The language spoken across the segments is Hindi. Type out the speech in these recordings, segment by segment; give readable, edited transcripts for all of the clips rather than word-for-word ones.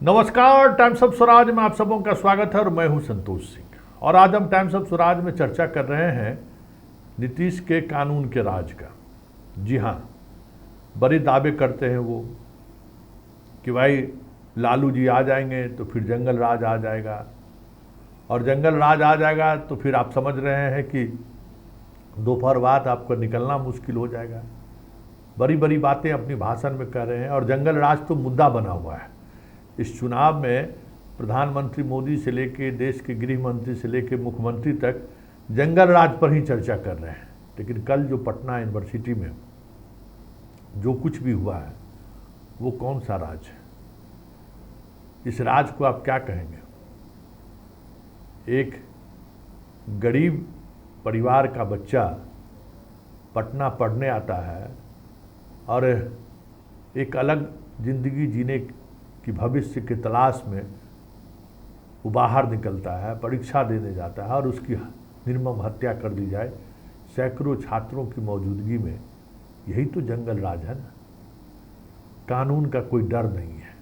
नमस्कार, टाइम्स ऑफ स्वराज में आप सबों का स्वागत है और मैं हूं संतोष सिंह। और आज हम टाइम्स ऑफ स्वराज में चर्चा कर रहे हैं नीतीश के कानून के राज का। जी हां, बड़े दावे करते हैं वो कि भाई लालू जी आ जाएंगे तो फिर जंगल राज आ जाएगा, और जंगल राज आ जाएगा तो फिर आप समझ रहे हैं कि दोपहर बाद आपको निकलना मुश्किल हो जाएगा। बड़ी बड़ी बातें अपनी भाषण में कर रहे हैं और जंगल राज तो मुद्दा बना हुआ है। इस चुनाव में प्रधानमंत्री मोदी से लेके देश के गृह मंत्री से लेके मुख्यमंत्री तक जंगल राज पर ही चर्चा कर रहे हैं। लेकिन कल जो पटना यूनिवर्सिटी में जो कुछ भी हुआ है वो कौन सा राज है? इस राज को आप क्या कहेंगे? एक गरीब परिवार का बच्चा पटना पढ़ने आता है और एक अलग जिंदगी जीने कि भविष्य के तलाश में वो बाहर निकलता है, परीक्षा देने जाता है और उसकी निर्मम हत्या कर दी जाए सैकड़ों छात्रों की मौजूदगी में। यही तो जंगल राज है ना। कानून का कोई डर नहीं है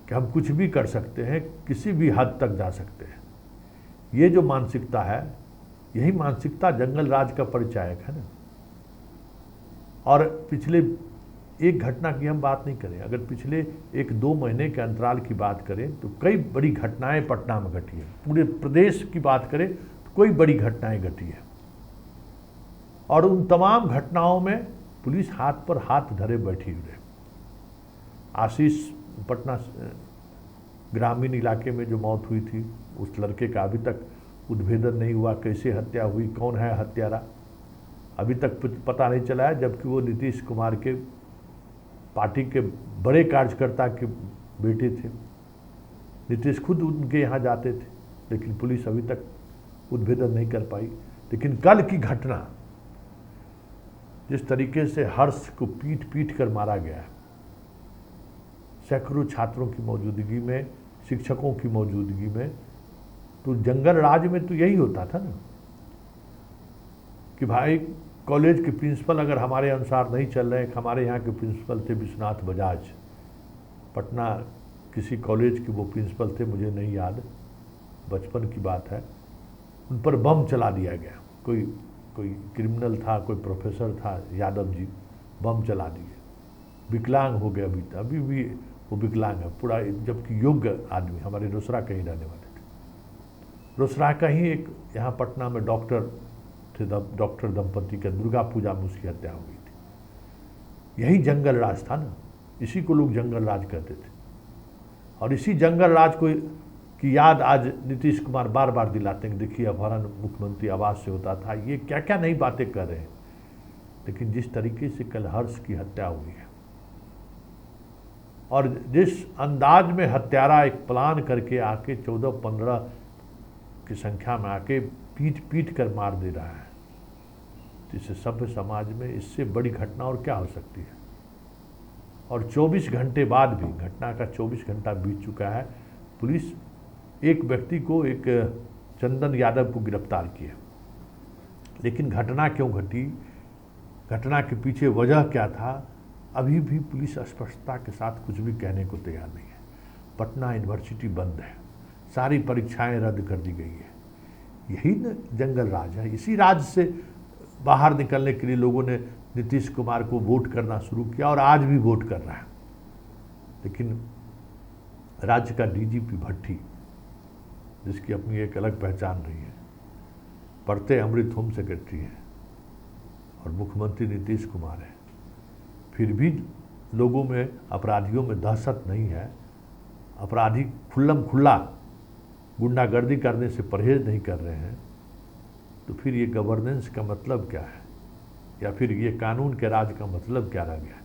कि हम कुछ भी कर सकते हैं, किसी भी हद तक जा सकते हैं। ये जो मानसिकता है, यही मानसिकता जंगल राज का परिचायक है ना। और पिछले एक घटना की हम बात नहीं करें, अगर पिछले 1-2 महीने के अंतराल की बात करें तो कई बड़ी घटनाएं पटना में घटी है। पूरे प्रदेश की बात करें तो कोई बड़ी घटनाएं घटी है, और उन तमाम घटनाओं में पुलिस हाथ पर हाथ धरे बैठी हुई है। आशीष पटना ग्रामीण इलाके में जो मौत हुई थी, उस लड़के का अभी तक उद्भेदन नहीं हुआ। कैसे हत्या हुई, कौन है हत्यारा, अभी तक पता नहीं चला है। जबकि वो नीतीश कुमार के पार्टी के बड़े कार्यकर्ता के बेटे थे। नीतीश खुद उनके यहाँ जाते थे, लेकिन पुलिस अभी तक उद्भेदन नहीं कर पाई। लेकिन कल की घटना, जिस तरीके से हर्ष को पीट पीट कर मारा गया, सैकड़ों छात्रों की मौजूदगी में, शिक्षकों की मौजूदगी में, तो जंगल राज में तो यही होता था ना कि भाई कॉलेज के प्रिंसिपल अगर हमारे अनुसार नहीं चल रहे हैं। हमारे यहाँ के प्रिंसिपल थे विश्वनाथ बजाज, पटना किसी कॉलेज के वो प्रिंसिपल थे, मुझे नहीं याद, बचपन की बात है। उन पर बम चला दिया गया। कोई क्रिमिनल था, कोई प्रोफेसर था, यादव जी, बम चला दिए। विकलांग हो गए, अभी भी वो विकलांग है पूरा, जबकि योग्य आदमी, हमारे रोसड़ा का ही रहने वाले थे। रोसड़ा का ही एक यहाँ पटना में डॉक्टर थे, डॉक्टर दंपति का दुर्गा पूजा में उसकी हत्या हो गई थी। यही जंगल राज था ना, इसी को लोग जंगल राज कहते थे। और इसी जंगल राज को की याद आज नीतीश कुमार बार बार दिलाते हैं। देखिए, अपहरण मुख्यमंत्री आवास से होता था, ये क्या क्या नई बातें कर रहे हैं। लेकिन जिस तरीके से कल हर्ष की हत्या हुई है, और जिस अंदाज में हत्यारा एक प्लान करके आके 14-15 की संख्या में आके पीट पीट कर मार दे रहा है, जिससे सभ्य समाज में इससे बड़ी घटना और क्या हो सकती है। और 24 घंटे बाद भी, घटना का 24 घंटा बीत चुका है, पुलिस एक व्यक्ति को, एक चंदन यादव को गिरफ्तार किया। लेकिन घटना क्यों घटी, घटना के पीछे वजह क्या था, अभी भी पुलिस स्पष्टता के साथ कुछ भी कहने को तैयार नहीं है। पटना यूनिवर्सिटी बंद है, सारी परीक्षाएं रद्द कर दी गई है। यही न जंगल राज है। इसी राज से बाहर निकलने के लिए लोगों ने नीतीश कुमार को वोट करना शुरू किया, और आज भी वोट कर रहा है। लेकिन राज्य का डीजीपी भट्टी, जिसकी अपनी एक अलग पहचान रही है, पढ़ते अमृत होम सेक्रेटरी है, और मुख्यमंत्री नीतीश कुमार है, फिर भी लोगों में, अपराधियों में दहशत नहीं है। अपराधी खुल्लम खुल्ला गुंडागर्दी करने से परहेज नहीं कर रहे हैं। तो फिर ये गवर्नेंस का मतलब क्या है, या फिर ये कानून के राज का मतलब क्या रह गया है?